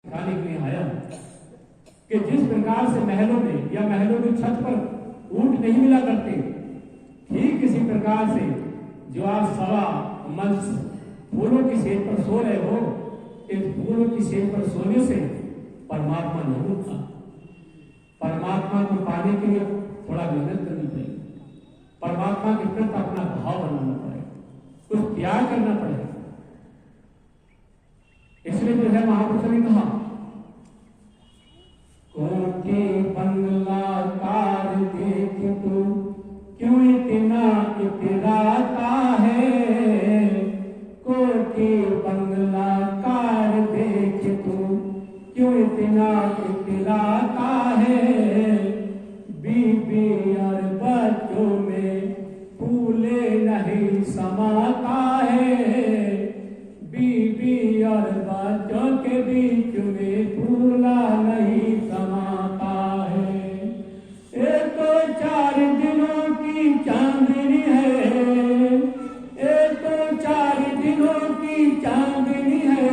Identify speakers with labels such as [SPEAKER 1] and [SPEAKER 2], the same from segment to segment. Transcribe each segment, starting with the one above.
[SPEAKER 1] दिखाने के लिए आया कि जिस प्रकार से महलों में या महलों की छत पर ऊंट नहीं मिला करते, ठीक इसी प्रकार से जो आप सवा मंच फूलों की सेज पर सो रहे हो, इस फूलों की सेज पर सोने से परमात्मा नहीं होता। परमात्मा को पाने के लिए थोड़ा मेहनत करनी पड़ेगी, परमात्मा के प्रति अपना भाव बनाना पड़ेगा, कुछ त्याग करना पड़ेगा। इसलिए जो है महापुरुष ने कहा, कोटि बंगला कार देख तू क्यों इतना इतराता है, कोटि बंगला कार देख तू क्यों इतना इतराता है, बीबी और बच्चों में फूले नहीं समाता है, बीबी और बच्चों के बीच में फूला नहीं समाता है। एक तो 4 दिनों की चांदनी है, एक तो 4 दिनों की चांदनी है,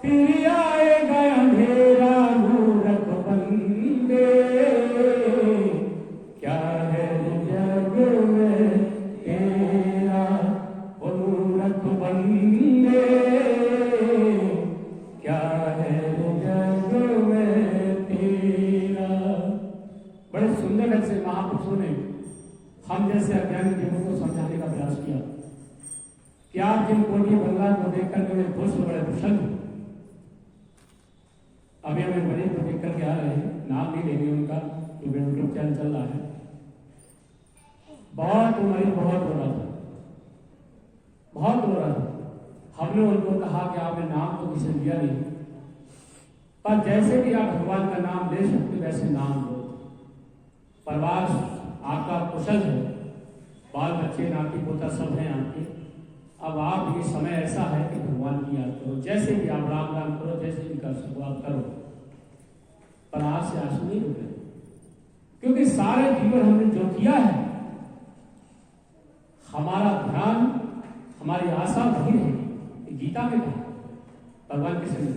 [SPEAKER 1] फिर आएगा अंधेरा मूरख बंदे, क्या है जग में तेरा ओ मूरख बंदे, क्या है जग में तेरा। बड़े सुंदर ढंग से महापुरुषों ने हम जैसे अज्ञानी जीवों को समझाने का प्रयास किया कि आप जिन कोटि बंगला को देखकर बड़े खुश बड़े प्रसन्न, अभी हमें बड़े को देख करके आ रहे हैं, नाम नहीं लेंगे उनका क्योंकि यूट्यूब चैनल चल रहा है। बहुत मरीज बहुत रो रहा था, बहुत रो रहा था। हमने उनको कहा कि आपने नाम तो किसी दिया नहीं, पर जैसे भी आप भगवान का नाम ले सकते वैसे नाम लो। परिवार आपका कुशल है, बाल बच्चे नाती पोता सब हैं आपके। अब आप ये समय ऐसा है कि भगवान की याद करो, जैसे भी आप राम राम करो, जैसे भी कर सको आप करो, पर आज से आंसू नहीं रुके, क्योंकि सारे जीवन हमने जो किया है, हमारा ध्यान हमारी आशा वही है। गीता में कहा भगवान के समय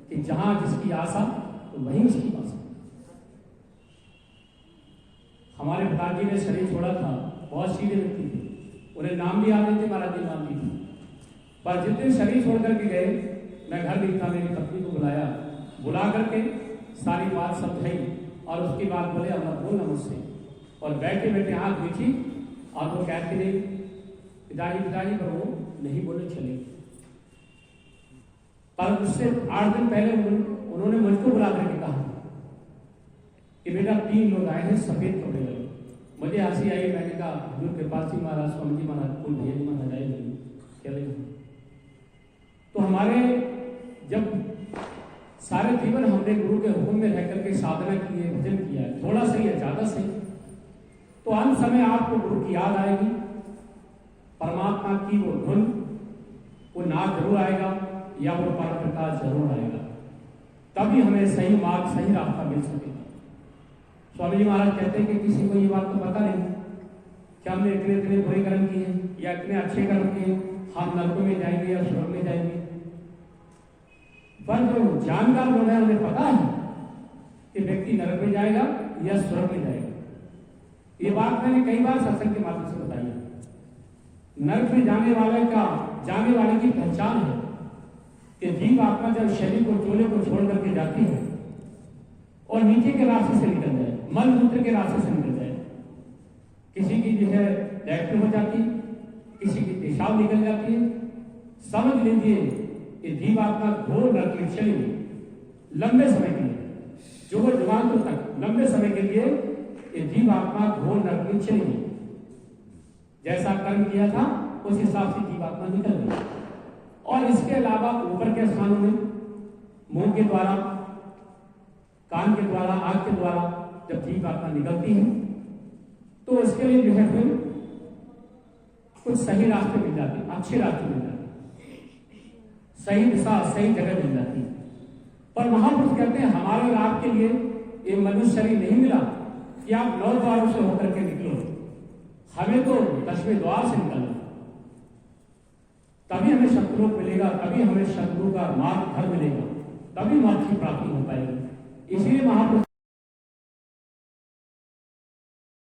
[SPEAKER 1] कि जहां जिसकी आशा तो वहीं उसकी आशा। हमारे पिताजी ने शरीर छोड़ा था, बहुत सीधे व्यक्ति थे, उन्हें नाम भी आते थे, महाराज जी नाम भी थे, पर जितने शरीर छोड़ करके गए, मैं घर नहीं था, मेरी पत्नी को बुला करके सारी बात समझाई और उसके बाद बोले अब मत बोलना मुझसे, और बैठे बैठे आंख मीची और वो कहते रहे पिताजी, पर वो नहीं बोले चले। पर उससे 8 दिन पहले उन्होंने मुझको बुला करके कहा कि बेटा 3 लोग आए हैं सफेद कपड़े वाले। मुझे हंसी आई, मैंने कहा हजूर कृपाल सिंह महाराज, स्वामी जी महाराज, कुल भैया जी महाराज आए नहीं, चले। तो हमारे जब सारे जीवन हमने गुरु के हुक्म में रह करके साधना की है, भजन किया है, थोड़ा सही है ज्यादा सही, तो अंत समय आपको गुरु की याद आएगी, परमात्मा की वो धुन, वो नाद जरूर आएगा या वो पर प्रकाश जरूर आएगा, तभी हमें सही मार्ग सही रास्ता मिल सकेगा। स्वामी जी महाराज कहते हैं कि किसी को ये बात तो पता नहीं कि हमने इतने बुरे कर्म किए या इतने अच्छे कर्म किए, हम नरकों में जाएंगे या स्वर्ग में जाएंगे। पर जो जानकार लोग हैं उन्हें पता है कि व्यक्ति नरक में जाएगा या स्वर्ग में जाएगा। ये बात मैंने कई बार सत्संग के माध्यम से बताई है। नरक में जाने वाले की पहचान है कि जीव आत्मा जब शरीर को चोले को छोड़ करके जाती है और नीचे के रास्ते से निकल जाए, मल मूत्र के रास्ते से निकल जाए, किसी की जो है लैट्रिन हो जाती, किसी की पेशाब निकल जाती है, समझ लीजिए कि जीव आत्मा घोर नरक में चली गई लंबे समय के लिए, जो वो जवान तक लंबे समय के लिए ये जीव आत्मा घोर नरक में चली गई। जैसा कर्म किया था उस हिसाब से जीव आत्मा निकल गई। और इसके अलावा ऊपर के स्थानों में मुंह के द्वारा, कान के द्वारा, आंख के द्वारा जब जीव आत्मा निकलती है तो उसके लिए जो है फिर कुछ सही रास्ते मिल जाते, अच्छे रास्ते मिल जाते, सही दिशा सही जगह मिल जाती है। पर महापुरुष कहते हैं हमारे और आपके लिए ये मनुष्य शरीर नहीं मिला कि आप 9 द्वारों से होकर के निकलो, हमें तो 10वें द्वार से निकलना, तभी हमें शत्रु मिलेगा, तभी हमें शत्रु का मार्ग घर मिलेगा, तभी मोक्ष की प्राप्ति होती है।